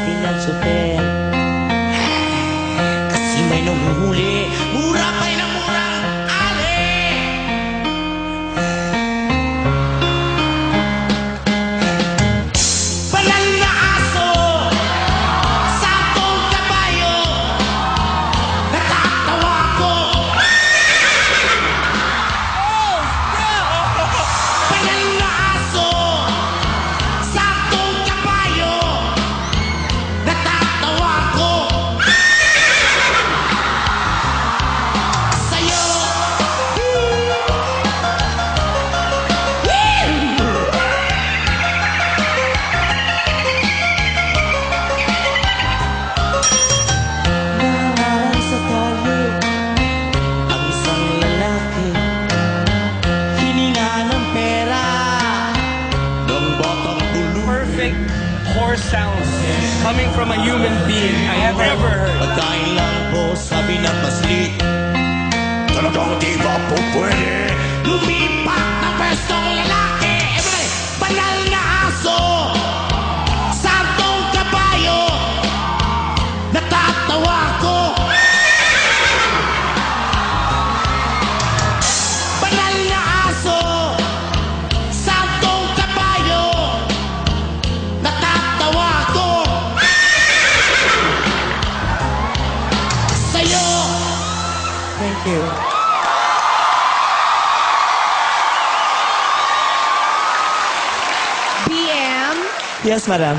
sabi ng super. Kasi may nanguhuli, mura pa'y na murang ali. Banal na aso, saktong kabayo, natatawa ko. Banal na aso, saktong kabayo, natatawa ko. Sa'yo, nawalan sa tali ang isang lalaki, hininga ng pera ng batang bulu. Perfect horse sounds coming from a human being I have ever heard. Pagkain lang po, sabi ng paslit, talagang di ba po pwede lumipat na pwestong lalaki. Everybody, banal na aso, saktong kabayo, natatawa ko. Banal na aso, saktong kabayo, natatawa ko. Sa'yo. Thank you. BM? Yes, madam.